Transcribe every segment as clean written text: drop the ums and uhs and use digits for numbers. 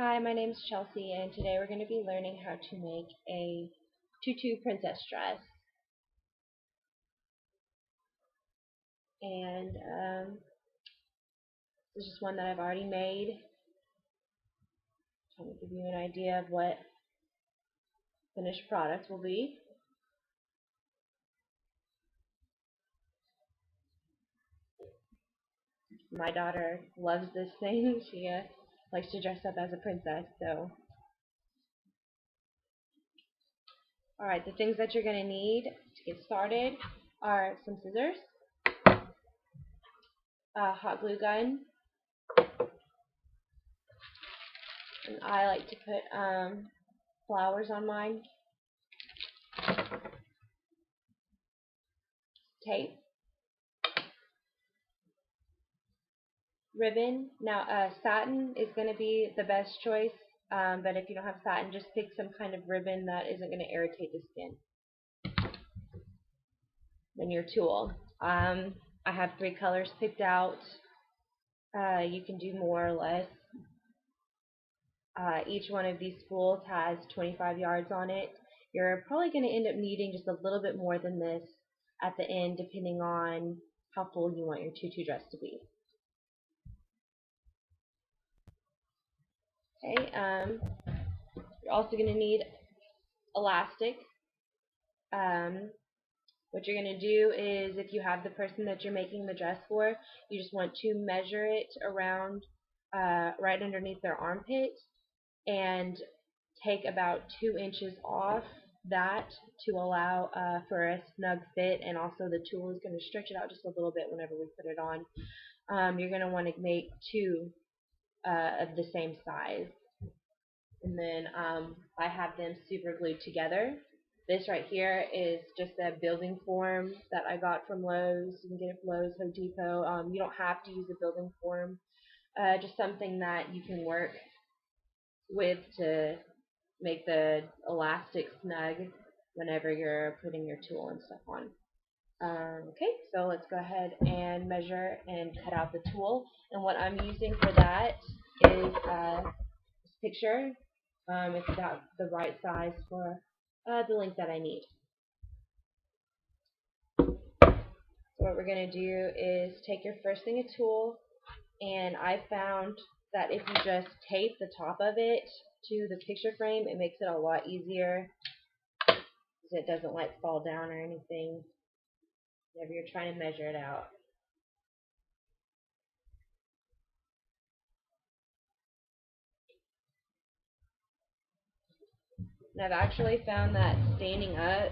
Hi, my name is Chelsea, and today we're going to be learning how to make a tutu princess dress. And this is one that I've already made. Trying to give you an idea of what finished product will be. My daughter loves this thing. She likes to dress up as a princess. So, alright, the things that you're going to need to get started are some scissors, a hot glue gun, and I like to put flowers on mine, tape, ribbon. Now, satin is going to be the best choice, but if you don't have satin, just pick some kind of ribbon that isn't going to irritate the skin. Then your tool. I have 3 colors picked out. You can do more or less. Each one of these spools has 25 yards on it. You're probably going to end up needing just a little bit more than this at the end, depending on how full you want your tutu dress to be. Okay, you're also going to need elastic. What you're going to do is, if you have the person that you're making the dress for, you just want to measure it around right underneath their armpit and take about 2 inches off that to allow for a snug fit, and also the tool is going to stretch it out just a little bit whenever we put it on. You're going to want to make 2 of the same size, and then I have them super glued together. This right here is just a building form that I got from Lowe's. You can get it from Lowe's, Home Depot. You don't have to use a building form, just something that you can work with to make the elastic snug whenever you're putting your tool and stuff on. Okay, so let's go ahead and measure and cut out the tool. And what I'm using for that is this picture. It's about the right size for the length that I need. So what we're going to do is take your first thing of tool, and I found that if you just tape the top of it to the picture frame, it makes it a lot easier because it doesn't like fall down or anything whenever you're trying to measure it out. And I've actually found that standing up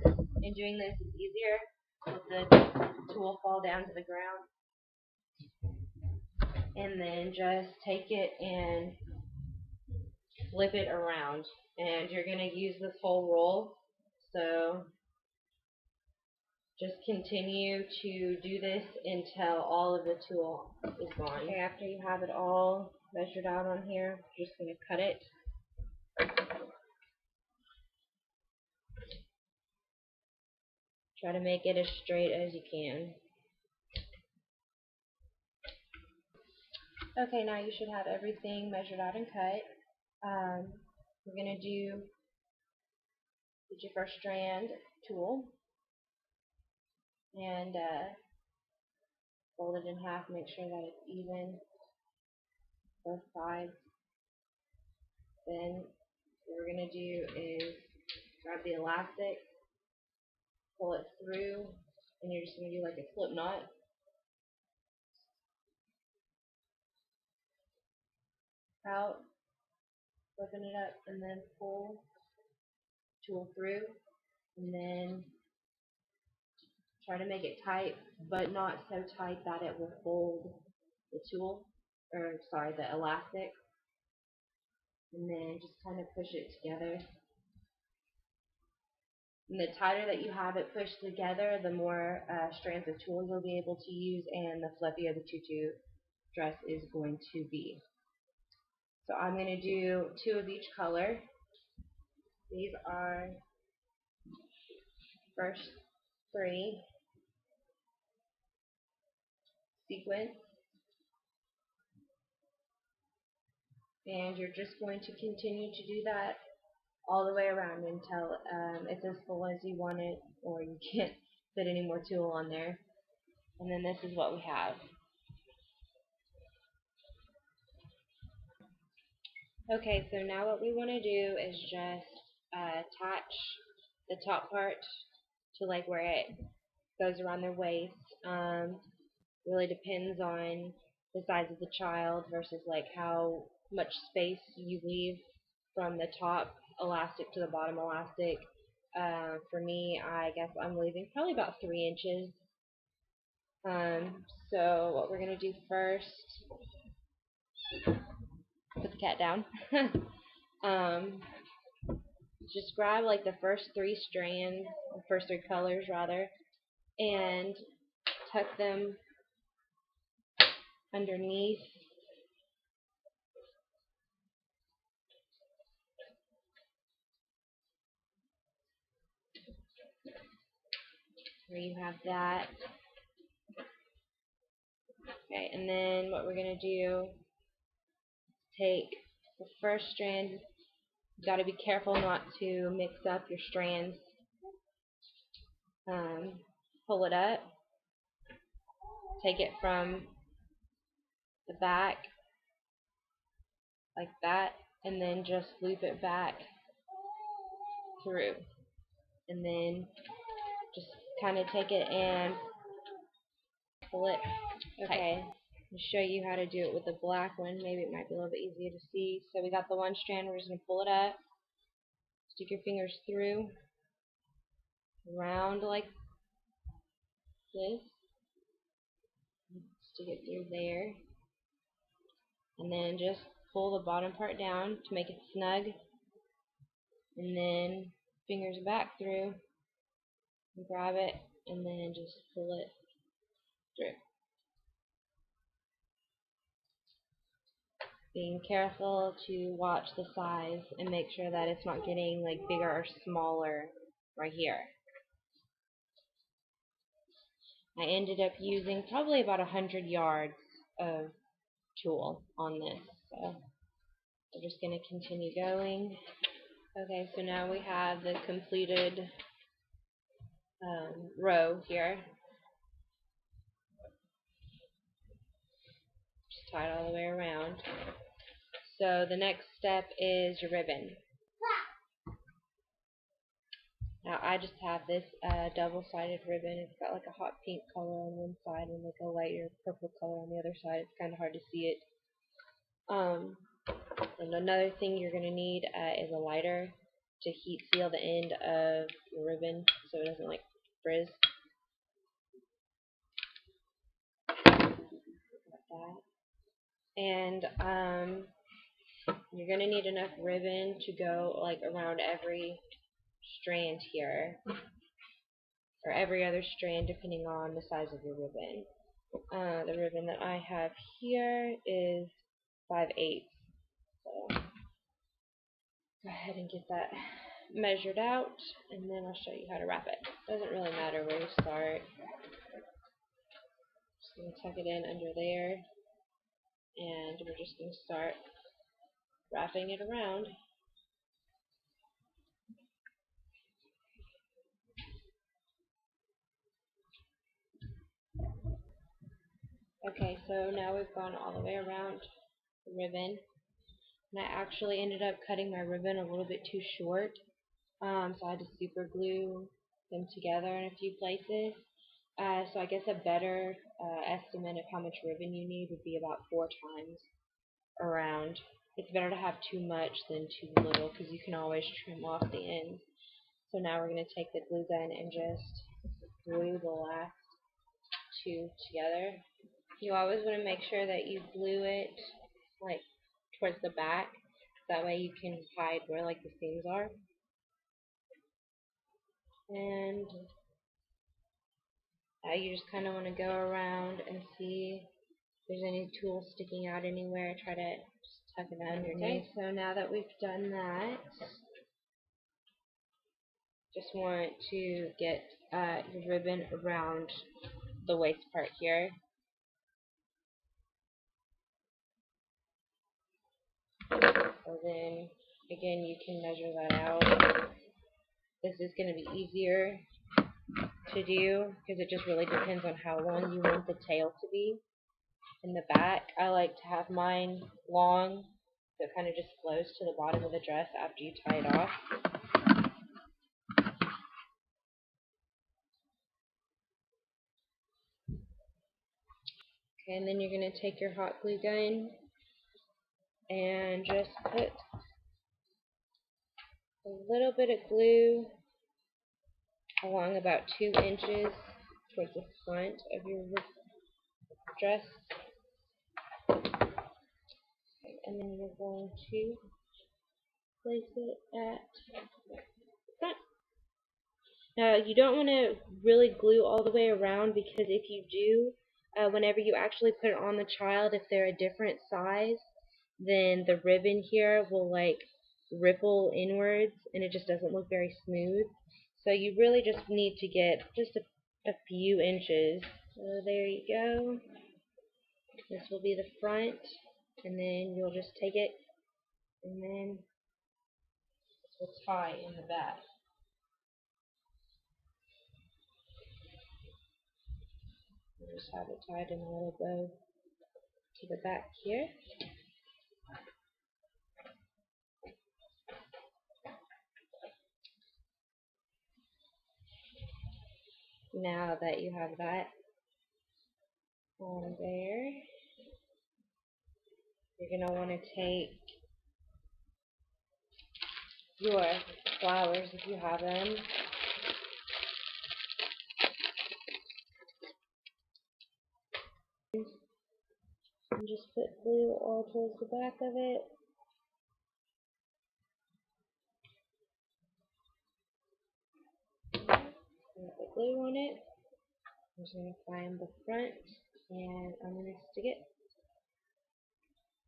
and doing this is easier with the tool fall down to the ground. And then just take it and flip it around. And you're going to use this whole roll. So just continue to do this until all of the tool is gone. Okay, after you have it all measured out on here, you're just going to cut it. Try to make it as straight as you can. Okay, now you should have everything measured out and cut. We're going to get your first strand tool and fold it in half, make sure that it's even both sides. Then what we're going to do is grab the elastic, pull it through, and you're just going to do like a slip knot. Out, open it up, and then pull tool through, and then try to make it tight, but not so tight that it will fold the tool, or sorry, the elastic. And then just kind of push it together. And the tighter that you have it pushed together, the more strands of tools you'll be able to use, and the fluffier the tutu dress is going to be. So I'm going to do 2 of each color. These are first 3 sequins, And you're just going to continue to do that all the way around until it's as full as you want it, or you can't fit any more tulle on there. And then this is what we have. Okay, so now what we want to do is just attach the top part to like where it goes around their waist. Really depends on the size of the child versus like how much space you leave from the top elastic to the bottom elastic. For me, I guess I'm leaving probably about 3 inches. So what we're going to do first, put the cat down. Just grab like the first 3 strands, the first 3 colors rather, and tuck them underneath. There you have that. Okay, and then what we're going to do, take the first strand. You got to be careful not to mix up your strands. Pull it up, take it from the back like that, and then just loop it back through, and then just kind of take it and pull it. Okay, I'll show you how to do it with the black one. Maybe it might be a little bit easier to see. So we got the one strand, we're just going to pull it up, stick your fingers through, round like this, stick it through there, and then just pull the bottom part down to make it snug, and then fingers back through, and grab it, and then just pull it through. Being careful to watch the size and make sure that it's not getting like bigger or smaller right here. I ended up using probably about 100 yards of tulle on this, so we're just going to continue going. Okay, so now we have the completed row here. Just tie it all the way around. So the next step is your ribbon. Now I just have this double-sided ribbon. It's got like a hot pink color on one side and like a lighter purple color on the other side. It's kind of hard to see it. And another thing you're going to need is a lighter to heat seal the end of your ribbon so it doesn't like frizz. Like that. And you're going to need enough ribbon to go like around every strand here, or every other strand depending on the size of your ribbon. The ribbon that I have here is 5/8. So go ahead and get that measured out, and then I'll show you how to wrap it. Doesn't really matter where you start. Just going to tuck it in under there, and we're just going to start wrapping it around. Okay, so now we've gone all the way around the ribbon, and I actually ended up cutting my ribbon a little bit too short, so I had to super glue them together in a few places. So I guess a better estimate of how much ribbon you need would be about 4 times around. It's better to have too much than too little because you can always trim off the ends. So now we're going to take the glue gun and just glue the last 2 together. You always want to make sure that you glue it like towards the back. That way you can hide where like the seams are. And you just kind of want to go around and see if there's any tulle sticking out anywhere. Try to just tuck it underneath. Okay, so now that we've done that, just want to get your ribbon around the waist part here. So then, again, you can measure that out. This is going to be easier to do because it just really depends on how long you want the tail to be. In the back, I like to have mine long, so it kind of just flows to the bottom of the dress after you tie it off. Okay, and then you're going to take your hot glue gun and just put a little bit of glue along about 2 inches towards the front of your dress. And then you're going to place it at the front. Now, you don't want to really glue all the way around, because if you do, whenever you actually put it on the child, if they're a different size, then the ribbon here will like ripple inwards and it just doesn't look very smooth. So you really just need to get just a few inches. So there you go. This will be the front, and then you'll just take it and then this will tie in the back. We'll just have it tied in a little bow to the back here. Now that you have that on there, you're going to want to take your flowers, if you have them, and just put glue all towards the back of it. Put glue on it. I'm just going to find the front, and I'm going to stick it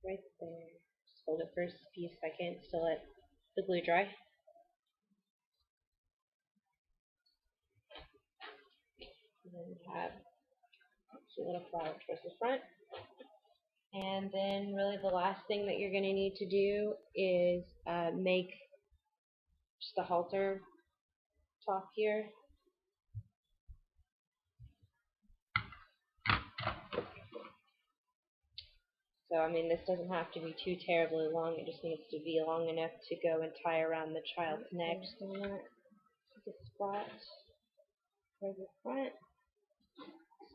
right there. Just hold it for a few seconds to let the glue dry. And then you have a little flower towards the front. And then really the last thing that you're going to need to do is make just the halter top here. So, I mean, this doesn't have to be too terribly long. It just needs to be long enough to go and tie around the child's neck. Just going to take a spot for the front,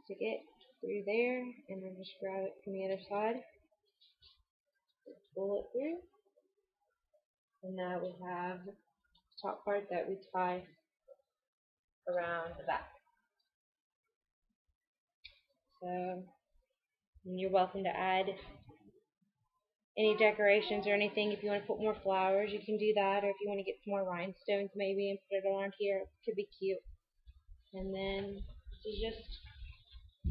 stick it through there, and then just grab it from the other side, pull it through, and now we have the top part that we tie around the back. So, you're welcome to add any decorations or anything. If you want to put more flowers, you can do that, or if you want to get some more rhinestones maybe and put it around here, it could be cute. And then this is just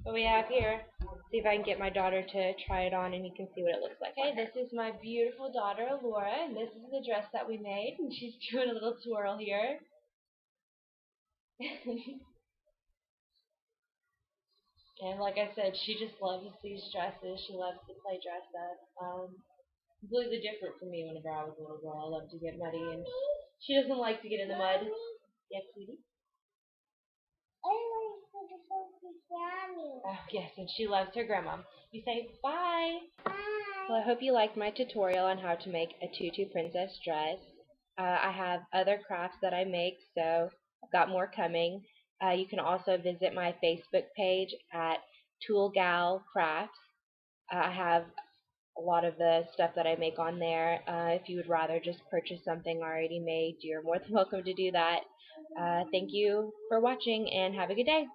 what we have here. See if I can get my daughter to try it on and you can see what it looks like. Hey, this is my beautiful daughter, Laura, and this is the dress that we made, and she's doing a little twirl here. And like I said, she just loves these dresses. She loves to play dress up. Completely different from me whenever I was a little girl. I love to get muddy, and she doesn't like to get in the mud. Yes, sweetie? Oh, yes, and she loves her grandma. You say bye. Bye. Well, I hope you liked my tutorial on how to make a tutu princess dress. I have other crafts that I make, so I've got more coming. You can also visit my Facebook page at Tool Gal Crafts. I have a lot of the stuff that I make on there. If you would rather just purchase something already made, you're more than welcome to do that. Thank you for watching, and have a good day.